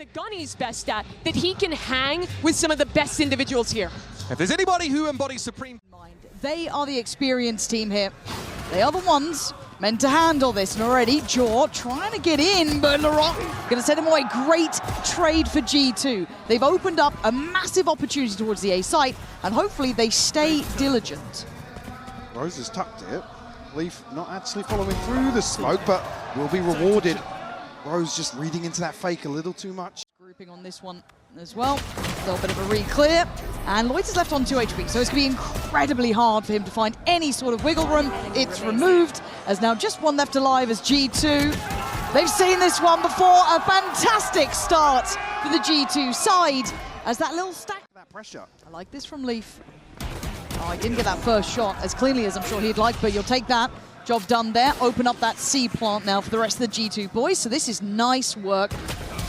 the gun he's best at, that he can hang with some of the best individuals here. If there's anybody who embodies supreme... They are the experienced team here. They are the ones meant to handle this. And already, Jaw trying to get in, but Laurent going to send him away. Great trade for G2. They've opened up a massive opportunity towards the A site, and hopefully they stay diligent. Rose has tucked it. Leaf not actually following through the smoke, but will be rewarded. Rose just reading into that fake a little too much. Grouping on this one as well. A little bit of a re-clear. And Lloyd is left on 2 HP, so it's going to be incredibly hard for him to find any sort of wiggle room. It's removed, as now just one left alive as G2. They've seen this one before. A fantastic start for the G2 side, as that little stack. That pressure. I like this from Leaf. Oh, I didn't get that first shot as cleanly as I'm sure he'd like, but you'll take that. Job done there. Open up that C plant now for the rest of the G2 boys. So this is nice work.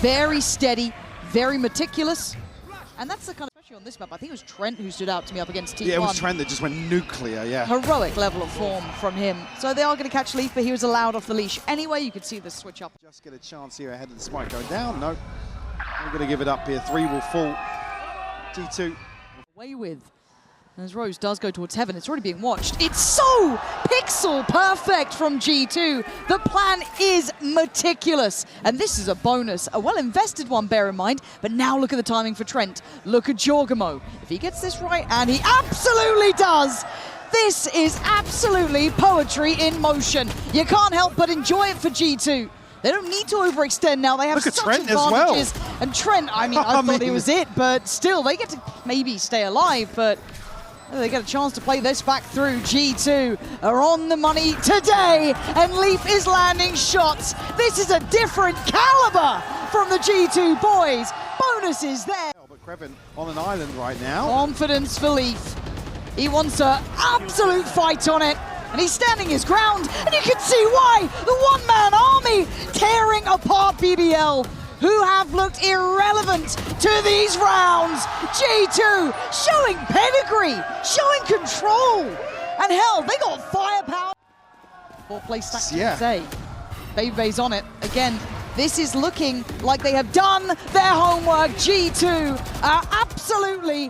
Very steady, very meticulous. And that's the kind of, especially on this map, I think it was Trent who stood out to me up against T1. Yeah, it was Trent that just went nuclear, yeah. Heroic level of form from him. So they are going to catch Leaf, but he was allowed off the leash. Anyway, you could see the switch up. Just get a chance here ahead of the spike going down. No, I'm going to give it up here. 3 will fall. G2. Away with. As Rose does go towards heaven, it's already being watched. It's so pixel perfect from G2. The plan is meticulous, and this is a bonus. A well-invested one, bear in mind, but now look at the timing for Trent. Look at Jorgamo. If he gets this right, and he absolutely does, this is absolutely poetry in motion. You can't help but enjoy it for G2. They don't need to overextend now. They have such Trent advantages. as well. And Trent, I mean, I thought it was it, but still, they get to maybe stay alive, but they get a chance to play this back through. G2 are on the money today, and Leaf is landing shots. This is a different caliber from the G2 boys. Bonus is there. But Krevin on an island right now. Confidence for Leaf. He wants an absolute fight on it, and he's standing his ground, and you can see why. The one-man army tearing apart BBL, who have looked irrelevant to these rounds. G2 showing pedigree, showing control, and hell, they got firepower. 4-play stack to say. Bay's on it. Again, this is looking like they have done their homework. G2 are absolutely...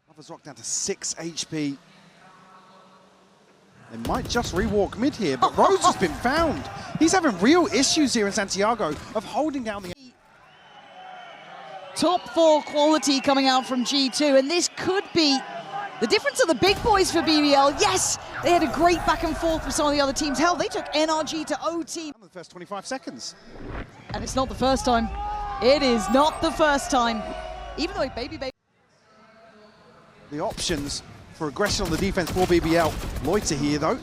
Lovers Rock down to 6 HP. They might just rewalk mid here, but Rose has been found. He's having real issues here in Santiago of holding down the... Top 4 quality coming out from G2, and this could be the difference of the big boys for BBL. Yes, they had a great back and forth with some of the other teams. Hell, they took NRG to OT. In the first 25 seconds. And it's not the first time. It is not the first time. Even though baby. The options for aggression on the defense for BBL. Loiter here, though.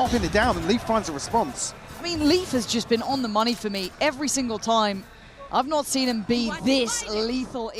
Pin it down, and Leaf finds a response. I mean, Leaf has just been on the money for me every single time. I've not seen him be this lethal.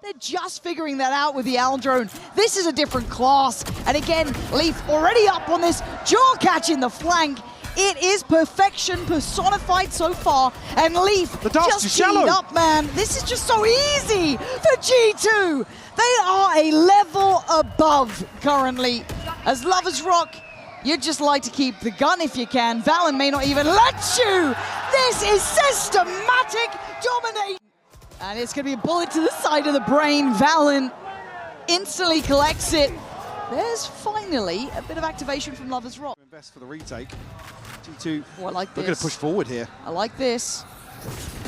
They're just figuring that out with the Owl drone. This is a different class. And again, Leaf already up on this. Jaw catch in the flank. It is perfection personified so far. And Leaf just keyed up, man. This is just so easy for G2. They are a level above currently. As Lovers Rock, you'd just like to keep the gun if you can. Valen may not even let you. This is systematic domination. And it's going to be a bullet to the side of the brain. Valen instantly collects it. There's finally a bit of activation from Lovers Rock. Invest for the retake. G2 I like this. looking to push forward here. I like this.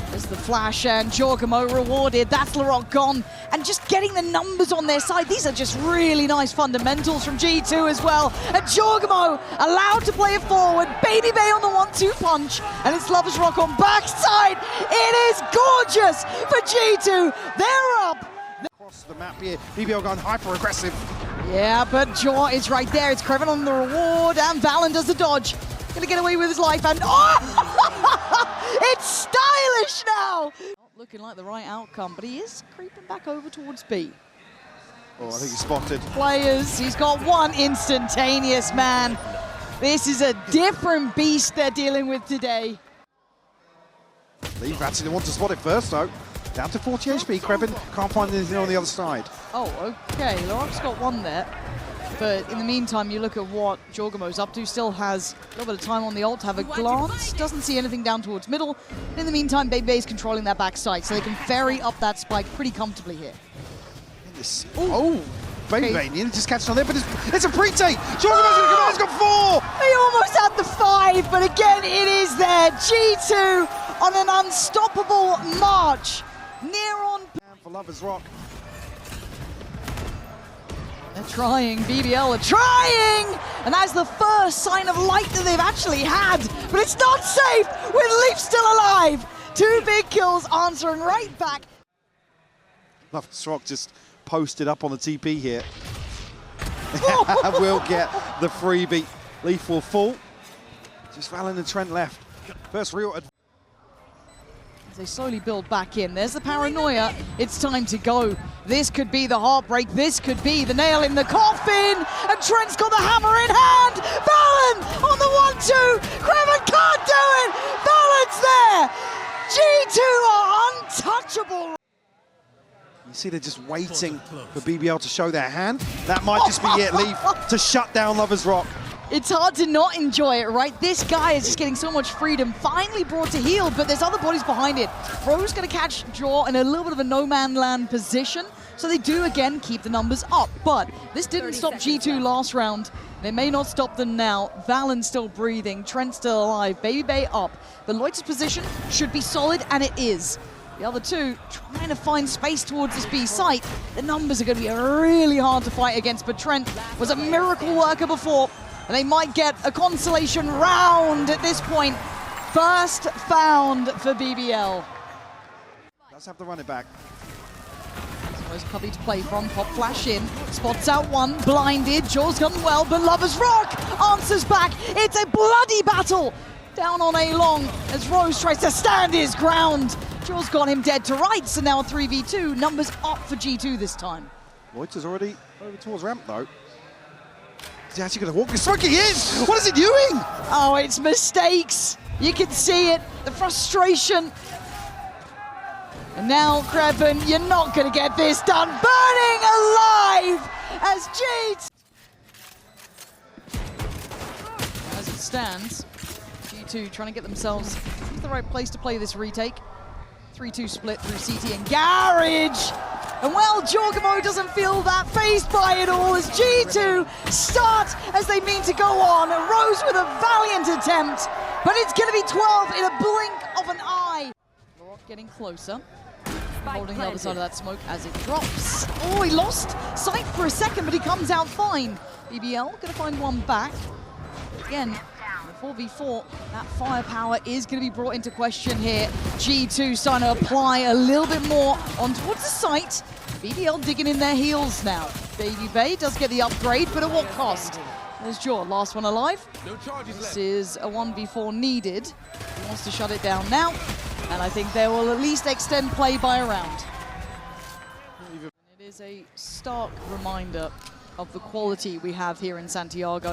There's the flash, and Jorgamo rewarded. That's Laurent gone. And just getting the numbers on their side. These are just really nice fundamentals from G2 as well. And Jorgamo allowed to play it forward. Baby Bay on the 1-2 punch. And it's Lovers Rock on backside. It is gorgeous for G2. They're up. Across the map here. BBL going hyper-aggressive. Yeah, but Jaw is right there. It's Krevin on the reward, and Valen does the dodge. Gonna get away with his life, and it's stylish now! Not looking like the right outcome, but he is creeping back over towards B. Oh, I think he's spotted. Players, he's got one instantaneous, man. This is a different beast they're dealing with today. Leaf actually wants to spot it first, though. Down to 40 HP, Krevin can't find anything on the other side. Oh, okay, Laurent's got one there. But in the meantime, you look at what Jorgamo's up to. Still has a little bit of time on the ult to have a glance. Doesn't see anything down towards middle. But in the meantime, BB's controlling that backside, so they can ferry up that spike pretty comfortably here. Oh, BB just catching on there, but it's a pre-take. Jorgamo's going to come out, he's got 4! He almost had the 5, but again, it is there. G2 on an unstoppable march. Near on. For Lovers Rock. They're trying, BBL are trying! And that's the first sign of light that they've actually had. But it's not safe with Leaf still alive. 2 big kills answering right back. Lovers Rock just posted up on the TP here. We'll get the freebie. Leaf will fall. Just Valen and Trent left. First real advantage. As they slowly build back in. There's the paranoia. It's time to go. This could be the heartbreak. This could be the nail in the coffin. And Trent's got the hammer in hand. Valen on the 1-2. Kreven can't do it. Valen's there. G2 are untouchable. You see they're just waiting for BBL to show their hand. That might just be it, Leaf, to shut down Lovers Rock. It's hard to not enjoy it, right? This guy is just getting so much freedom, finally brought to heel, but there's other bodies behind it. Bro's going to catch Jaw in a little bit of a no-man land position, so they do, again, keep the numbers up. But this didn't stop G2 last round. They may not stop them now. Valen's still breathing, Trent's still alive, BB up. But Loiter's position should be solid, and it is. The other two trying to find space towards this B site. The numbers are going to be really hard to fight against, but Trent was a miracle worker before. And they might get a consolation round at this point. First found for BBL. Does have to run it back. There's Covey to play from. Pop flash in. Spots out one. Blinded. Jaw's gone well, but Lovers Rock answers back. It's a bloody battle. Down on A long as Rose tries to stand his ground. Jaw's got him dead to rights, and now a 3v2. Numbers up for G2 this time. Loiter's already over towards ramp, though. He's actually going to walk. He's smoking in! What is he doing? Oh, it's mistakes. You can see it, the frustration. And now, Kreven, you're not going to get this done. Burning alive as G2. As it stands, G2 trying to get themselves to the right place to play this retake. 3-2 split through CT and Garage. And well, Jorgamo doesn't feel that phased by it all as G2 start as they mean to go on. Rose with a valiant attempt, but it's going to be 12 in a blink of an eye. Rock getting closer, holding the other side of that smoke as it drops. Oh, he lost sight for a second, but he comes out fine. BBL going to find one back. Again, 4v4, that firepower is going to be brought into question here. G2 starting to apply a little bit more on towards the site. BBL digging in their heels now. Baby Bay does get the upgrade, but at what cost? There's Jaw, last one alive. This is a 1v4 needed. He wants to shut it down now, and I think they will at least extend play by a round. It is a stark reminder of the quality we have here in Santiago.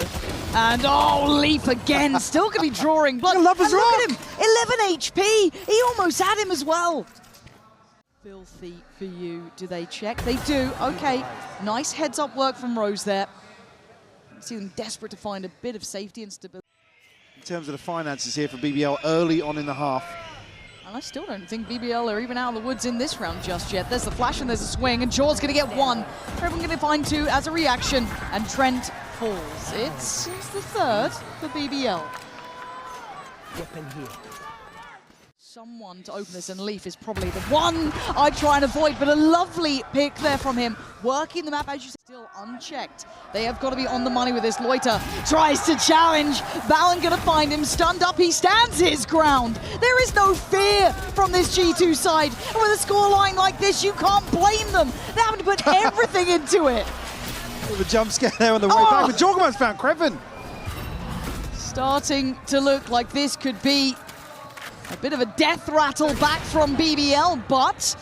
And oh, Leaf again, still gonna be drawing blood. Look at him, 11 HP. He almost had him as well. Filthy for you. Do they check? They do. Okay, nice heads up work from Rose there. You see them desperate to find a bit of safety and stability. In terms of the finances here for BBL early on in the half. And I still don't think BBL are even out of the woods in this round just yet. There's the flash and there's a swing, and Jaw's going to get one. Everyone going to find two as a reaction, and Trent falls. It's the third for BBL. Weapon here. Someone to open this, and Leaf is probably the one I try and avoid, but a lovely pick there from him. Working the map, as you say, still unchecked. They have got to be on the money with this. Loiter tries to challenge. Valen gonna find him, stunned up, he stands his ground. There is no fear from this G2 side. And with a scoreline like this, you can't blame them. They're having to put everything into it. With a jump scare there on the way back, but Jorgamo's found Kreven. Starting to look like this could be a bit of a death rattle back from BBL, but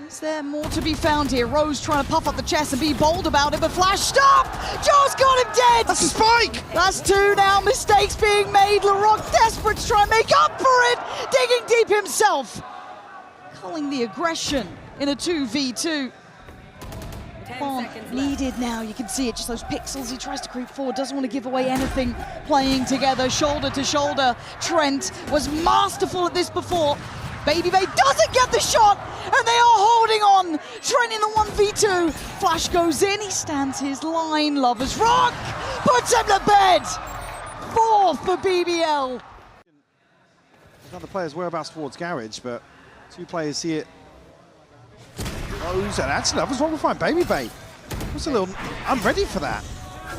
is there more to be found here? Rose trying to puff up the chest and be bold about it, but flash stop! Jaw's got him dead! That's a spike! That's two now, mistakes being made. LaRock desperate to try and make up for it, digging deep himself. Culling the aggression in a 2v2. Needed now, you can see it, just those pixels. He tries to creep forward, doesn't want to give away anything. Playing together, shoulder to shoulder. Trent was masterful at this before. Baby Bay doesn't get the shot, and they are holding on. Trent in the 1v2. Flash goes in, he stands his line. Lover's Rock puts him to bed. 4 for BBL. Another player's whereabouts towards Garage, but 2 players here. Rose, and actually, that was what we find. Baby Bay was a little, I'm ready for that.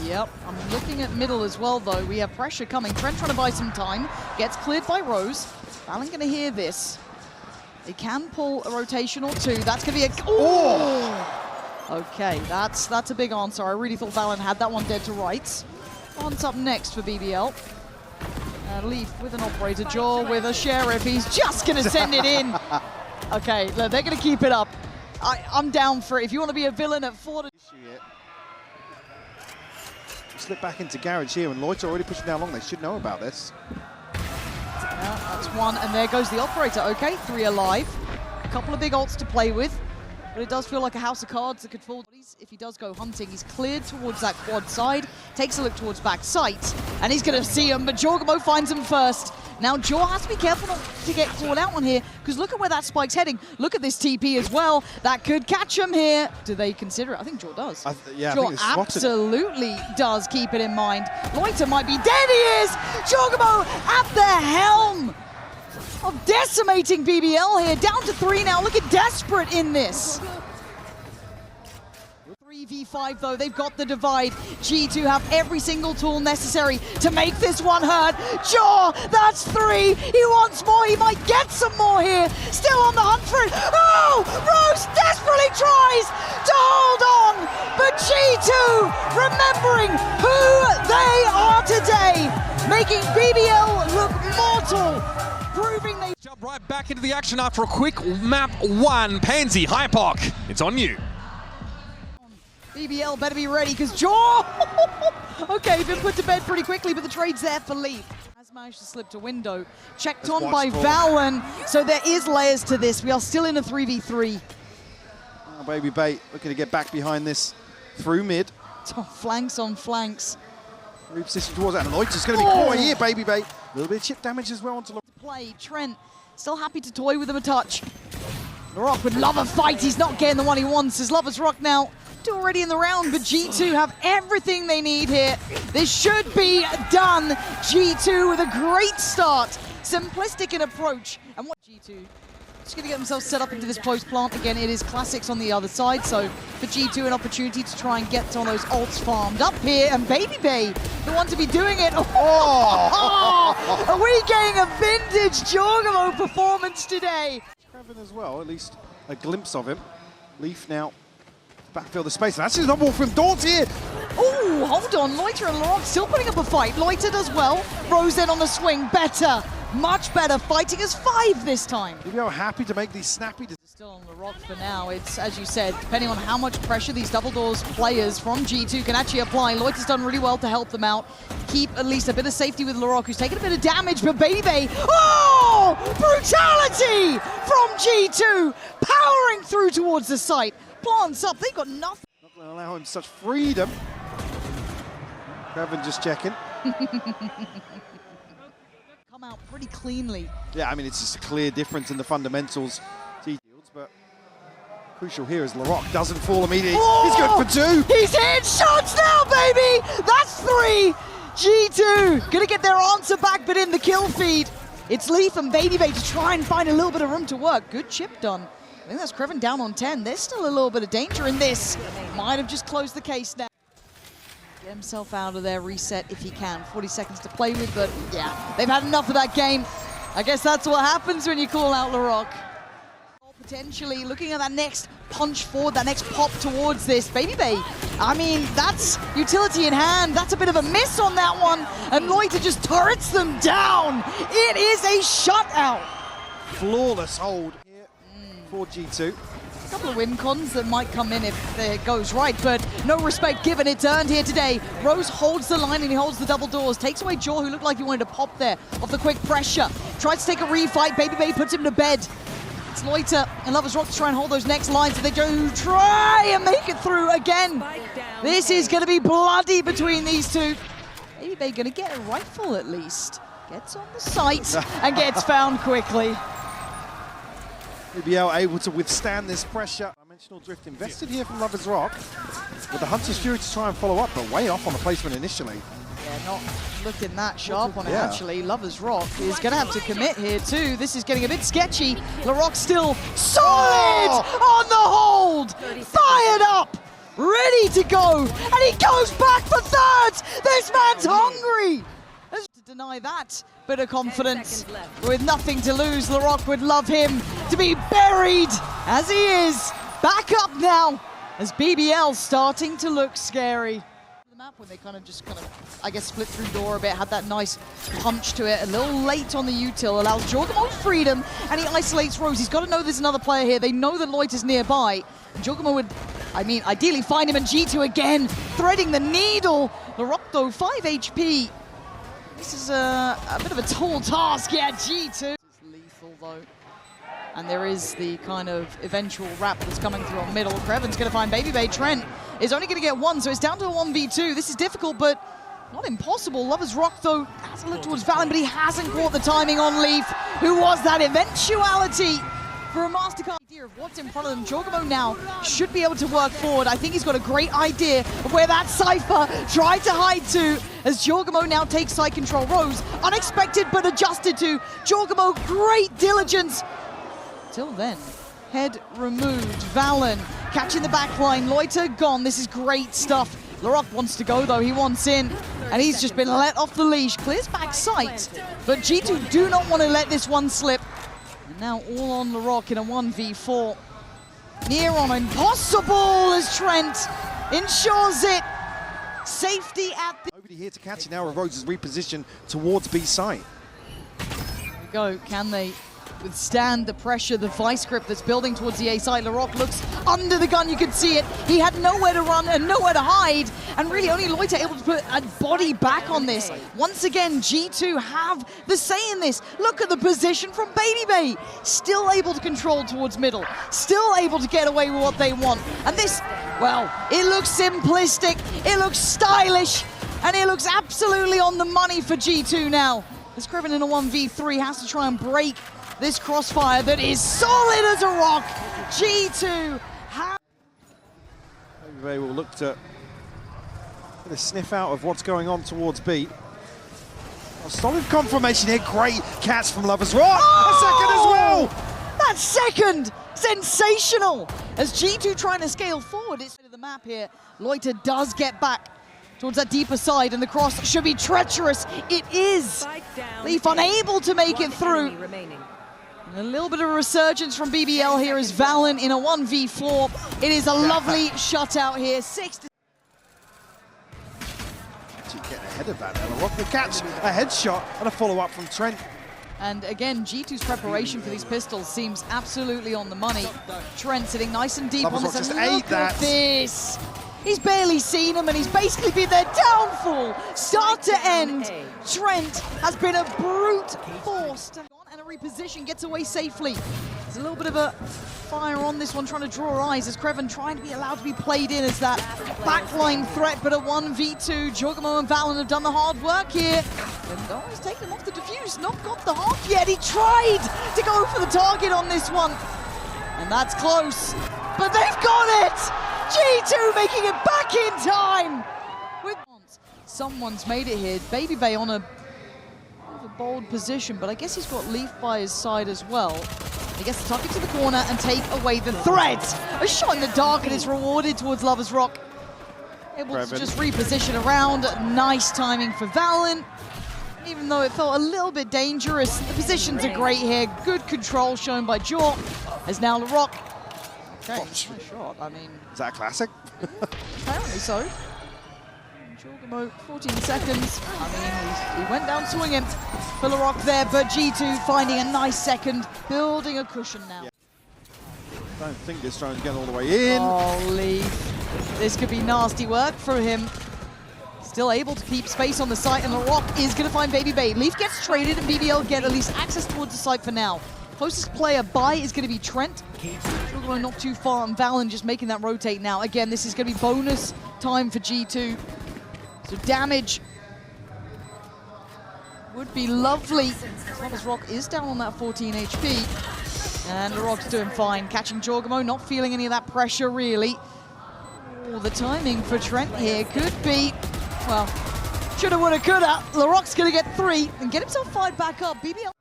Yep, I'm looking at middle as well, though. We have pressure coming. Trent trying to buy some time. Gets cleared by Rose. Valen going to hear this. They can pull a rotation or 2. That's going to be a... Oh! Okay, that's a big answer. I really thought Valen had that one dead to rights. What's up next for BBL? Leaf with an operator, Jaw with a sheriff. He's just going to send it in. Okay, look, they're going to keep it up. I'm down for it. If you want to be a villain at 4 to... Slip back into Garage here, and Lloyd's already pushing down long. They should know about this. Yeah, that's 1, and there goes the operator. Okay, 3 alive. A couple of big ults to play with, but it does feel like a house of cards that could fall. If he does go hunting, he's cleared towards that quad side, takes a look towards back sight, and he's going to see him, but Jorgamo finds him first. Now, Jaw has to be careful not to get caught out on here, because look at where that spike's heading. Look at this TP as well. That could catch him here. Do they consider it? I think Jaw does. Yeah, Jaw absolutely does keep it in mind. Loiter might be dead. He is! Jorgamo at the helm of decimating BBL here. Down to 3 now. Look at Desperate in this. 3v5 though, they've got the divide. G2 have every single tool necessary to make this one hurt. Jaw, that's 3. He wants more, he might get some more here. Still on the hunt for it. Oh, Rose desperately tries to hold on, but G2 remembering who they are today, making BBL look mortal, proving they Jump right back into the action after a quick map 1. Pansy, Hypoc, it's on you. BBL better be ready, because Jaw, okay, been put to bed pretty quickly, but the trade's there for Leaf. Has managed to slip to window. Checked on by Valen, so there is layers to this. We are still in a 3v3. Oh, Baby Bay looking to get back behind this through mid. Oh, flanks on flanks. Reposition towards that, and Lloyd's just going to be caught here, Baby Bay. A little bit of chip damage as well onto play. Trent still happy to toy with him a touch. Rock with Lover fight. He's not getting the one he wants. His Lover's Rock now. Already in the round, but G2 have everything they need here. This should be done. G2 with a great start. Simplistic in approach. And what G2 just going to get themselves set up into this post plant. Again, it is classics on the other side, so for G2 an opportunity to try and get on those ults farmed up here. And Baby Bay, the one to be doing it. Oh! Are we getting a vintage Jorgamo performance today? Kevin as well, at least a glimpse of him. Leaf now backfill the space. That's his double from Daunt here. Oh, hold on. Loiter and Laurent still putting up a fight. Loiter does well. Rose in on the swing. Better. Much better. Fighting as 5 this time. BBL happy to make these snappy decisions. Still on the rock for now. It's, as you said, depending on how much pressure these double doors players from G2 can actually apply. Loiter's done really well to help them out. Keep at least a bit of safety with Laroc, who's taking a bit of damage, but Baby Bay, oh! Brutality from G2, powering through towards the site. Plants up, they've got nothing. Not going to allow him such freedom. Kevin just checking. Come out pretty cleanly. Yeah, I mean, it's just a clear difference in the fundamentals. But crucial here is Laroc doesn't fall immediately. Oh! He's good for 2. He's hitting shots now, baby! That's 3. G2 gonna get their answer back, but in the kill feed. It's Leaf and Baby Bay to try and find a little bit of room to work. Good chip done. I think that's Kreven down on 10. There's still a little bit of danger in this. Might have just closed the case now. Get himself out of there, reset if he can. 40 seconds to play with, but yeah, they've had enough of that game. I guess that's what happens when you call out Laroc. Potentially looking at that next punch forward, that next pop towards this. Baby Bay, I mean, that's utility in hand. That's a bit of a miss on that one. And Loiter just turrets them down. It is a shutout. Flawless hold here for G2. A couple of win cons that might come in if it goes right, but no respect given. It's earned here today. Rose holds the line and he holds the double doors. Takes away Jaw, who looked like he wanted to pop there off the quick pressure. Tries to take a refight. Baby Bay puts him to bed. It's Loiter and Lovers Rock to try and hold those next lines, and they do try and make it through again. This is going to be bloody between these two. Maybe they're going to get a rifle at least. Gets on the site and gets found quickly. BBL able to withstand this pressure. Dimensional drift invested here from Lovers Rock, with the Hunter's Fury to try and follow up, but way off on the placement initially. Yeah, not looking that sharp on it, actually. Lovers Rock is going to have to commit here, too. This is getting a bit sketchy. LaRock still solid on the hold. Fired up, ready to go. And he goes back for thirds. This man's hungry. To deny that bit of confidence. With nothing to lose, LaRock would love him to be buried as he is. Back up now as BBL starting to look scary. The map when they kind of, I guess, split through door a bit, had that nice punch to it. A little late on the util, allows Jorgamo freedom, and he isolates Rose. He's got to know there's another player here. They know that Loiter's nearby. And Jorgamo would, ideally find him, and G2 again, threading the needle. LaRock, though, 5 HP. This is a bit of a tall task. Yeah, G2. It's lethal, though. And there is the kind of eventual wrap that's coming through on middle. Kreven's going to find Baby Bay. Trent is only going to get one, so it's down to a 1v2. This is difficult, but not impossible. Lovers Rock, though, has a look towards Valen, but he hasn't caught the timing on Leaf, who was that eventuality for a MasterCard. Idea of what's in front of them. Jorgamo now should be able to work forward. I think he's got a great idea of where that Cypher tried to hide to, as Jorgamo now takes side control. Rose, unexpected but adjusted to. Jorgamo, great diligence. Till then, head removed. Valen catching the back line. Loiter gone. This is great stuff. LaRock wants to go, though. He wants in, and he's just been let off the leash. Clears back sight, but G2 do not want to let this one slip. And now all on LaRock in a 1v4. Near on impossible as Trent ensures it. Safety at the... Nobody here to catch it now. Rose is repositioned towards B site. There we go. Can they withstand the pressure, the vice grip that's building towards the A side? LaRock looks under the gun, you can see it. He had nowhere to run and nowhere to hide, and really only Loiter able to put a body back on this. Once again, G2 have the say in this. Look at the position from Baby Bay. Still able to control towards middle. Still able to get away with what they want. And this, well, it looks simplistic, it looks stylish, and it looks absolutely on the money for G2 now. As Kreven in a 1v3 has to try and break this crossfire that is solid as a rock. G2 They will look to get a sniff out of what's going on towards B. A solid confirmation here. Great catch from Lovers Rock. A second as well. That second, sensational. As G2 trying to scale forward, it's to the map here. Loiter does get back towards that deeper side, and the cross should be treacherous. It is. Leaf unable to make it through. And a little bit of a resurgence from BBL here as Valen in a 1v4. It is a lovely shutout here. 6 to get ahead of that. LaRock will catch a headshot and a follow-up from Trent. And again, G2's preparation for these pistols seems absolutely on the money. Trent sitting nice and deep on this. Just Look ate that. at this. He's barely seen him, and he's basically been their downfall, start to end. Trent has been a brute force. And a reposition, gets away safely. There's a little bit of a fire on this one, trying to draw eyes as Kreven trying to be allowed to be played in as that backline threat, but a 1v2. Jorgamo and Valen have done the hard work here. And oh, he's taken him off the defuse, not got the hop yet. He tried to go for the target on this one. And that's close, but they've got it! G2 making it back in time! With someone's made it here. Baby Bay on a bold position, but I guess he's got Leaf by his side as well. He gets to tuck it to the corner and take away the threat. A shot in the dark, and it's rewarded towards Lovers Rock. Able to just reposition around. Nice timing for Valen. Even though it felt a little bit dangerous, the positions are great here. Good control shown by Jaw. As now LaRock. Okay, nice shot. I mean, is that a classic? Apparently so. Jorgamo, 14 seconds. I mean, he went down swinging for LaRock there, but G2 finding a nice second, building a cushion now. I don't think this drone's getting all the way in. Oh, Leaf. This could be nasty work for him. Still able to keep space on the site, and LaRock is going to find Baby Bay. Leaf gets traded, and BBL get at least access towards the site for now. Closest player by is going to be Trent. Jorgamo not too far, and Valen just making that rotate now. Again, this is going to be bonus time for G2. So damage would be lovely. Rock is down on that 14 HP. And LaRock's doing fine. Catching Jorgamo, not feeling any of that pressure really. Oh, the timing for Trent here could be, well, shoulda, woulda, coulda. LaRock's gonna get 3 and get himself 5 back up. BBL.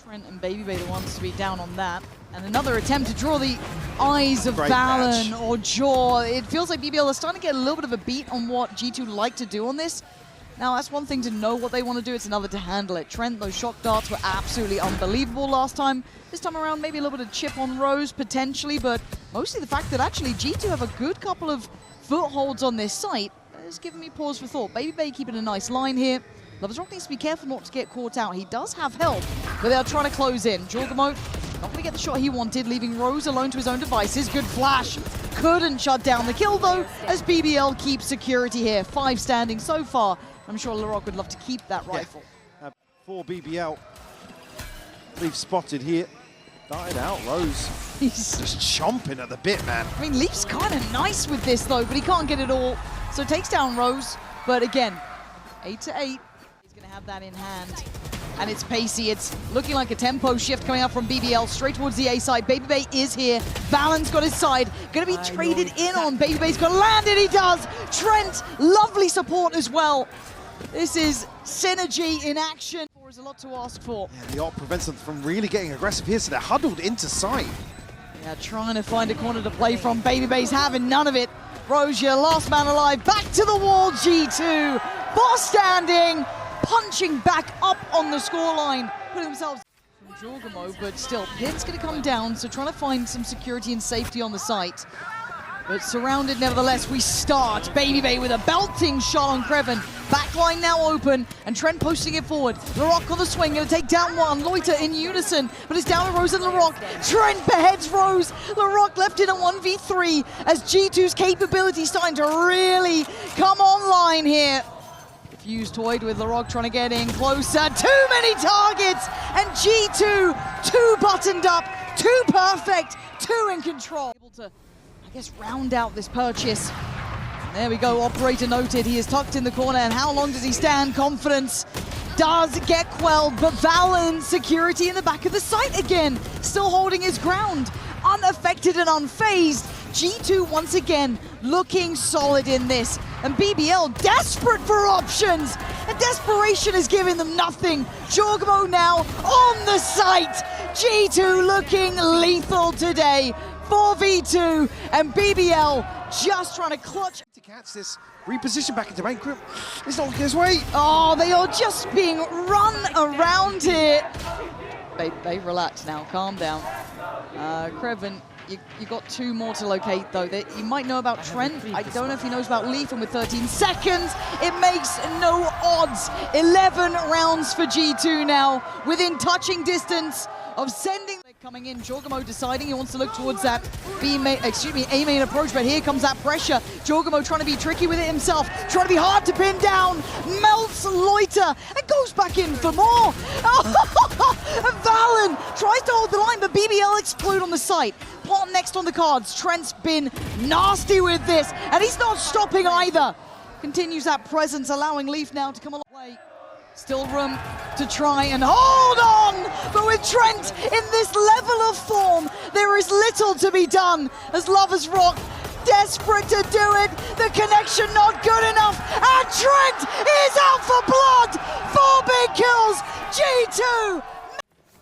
Trent and BabyBay the ones to be down on that. And another attempt to draw the eyes of Valen or Jaw. It feels like BBL is starting to get a little bit of a beat on what G2 like to do on this. Now, that's one thing to know what they want to do, it's another to handle it. Trent, those shock darts were absolutely unbelievable last time. This time around, maybe a little bit of chip on Rose, potentially, but mostly the fact that actually G2 have a good couple of footholds on this site has given me pause for thought. BabyBay keeping a nice line here. loversRock needs to be careful not to get caught out. He does have help, but they're trying to close in. Jorgamo not going to get the shot he wanted, leaving Rose alone to his own devices. Good flash. Couldn't shut down the kill, though, as BBL keeps security here. 5 standing so far. I'm sure LaRock would love to keep that rifle. For BBL. Leaf spotted here. Died out, Rose. He's just chomping at the bit, man. I mean, Leaf's kind of nice with this, though, but he can't get it all. So takes down Rose. But again, 8 to 8. He's going to have that in hand. And it's pacey. It's looking like a tempo shift coming up from BBL straight towards the A side. BabyBay is here. Valen's got his side. Going to be traded in on. BabyBay's got to land it. He does. Trent, lovely support as well. This is synergy in action. There's a lot to ask for. Yeah, the ult prevents them from really getting aggressive here, so they're huddled into sight. Yeah, trying to find a corner to play from. BabyBay's having none of it. Rose, your last man alive. Back to the wall, G2. Boss standing, punching back up on the scoreline. Putting themselves from Jorgamo, but still, Pit's going to come down, so trying to find some security and safety on the site. But surrounded nevertheless, we start. BabyBay with a belting shot on Kreven. Backline now open, and Trent posting it forward. LaRock on the swing, gonna take down one. Loiter in unison, but it's down to Rose and LaRock. Trent beheads Rose. LaRock left in a 1v3 as G2's capability starting to really come online here. Fuse toyed with LaRock trying to get in closer. Too many targets, and G2 too buttoned up, too perfect, too in control. Able to, I guess, round out this purchase. There we go, operator noted. He is tucked in the corner, and how long does he stand? Confidence does get quelled, but Valen, security in the back of the site again, still holding his ground, unaffected and unfazed. G2 once again looking solid in this, and BBL desperate for options, and desperation is giving them nothing. Jorgamo now on the site. G2 looking lethal today. 4v2, and BBL just trying to clutch. To catch this, reposition back into main group. It's not looking his way. Oh, they are just being run around here. They relax now, calm down. Kreven, you got 2 more to locate though. You might know about Trent. I don't know if he knows about Leaf, and with 13 seconds, it makes no odds. 11 rounds for G2 now, within touching distance of sending. Coming in, Jorgamo deciding he wants to look towards that A main approach, but here comes that pressure. Jorgamo trying to be tricky with it himself, trying to be hard to pin down, melts Loiter, and goes back in for more. Valen tries to hold the line, but BBL explode on the site. Pot next on the cards. Trent's been nasty with this, and he's not stopping either. Continues that presence, allowing Leaf now to come along. Still room to try and hold on, but with Trent in this level of form, there is little to be done as loversRock desperate to do it. The connection not good enough, and Trent is out for blood. 4 big kills, G2.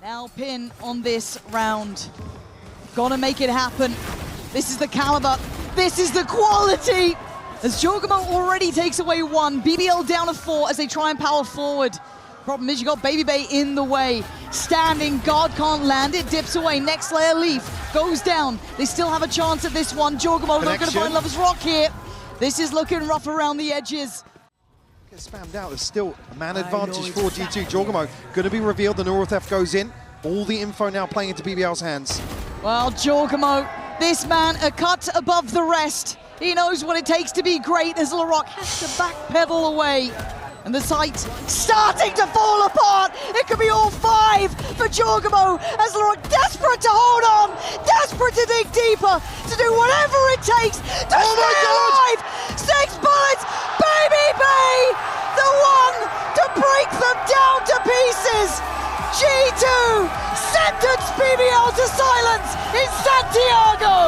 Now pin on this round. Gotta make it happen. This is the caliber, this is the quality. As Jorgamo already takes away 1, BBL down to 4 as they try and power forward. Problem is you got BabyBay in the way. Standing, guard can't land it, dips away. Next layer, Leaf goes down. They still have a chance at this one. Jorgamo not going to find loversRock here. This is looking rough around the edges. Gets spammed out, there's still a man advantage for G2. Jorgamo going to be revealed, the Northf goes in. All the info now playing into BBL's hands. Well, Jorgamo, this man a cut above the rest. He knows what it takes to be great as LaRock has to backpedal away. And the site starting to fall apart. It could be all 5 for Jorgamo as LORANT desperate to hold on, desperate to dig deeper, to do whatever it takes to stay alive. 6 bullets, BBB, the one to break them down to pieces. G2 sentence BBL to silence in Santiago.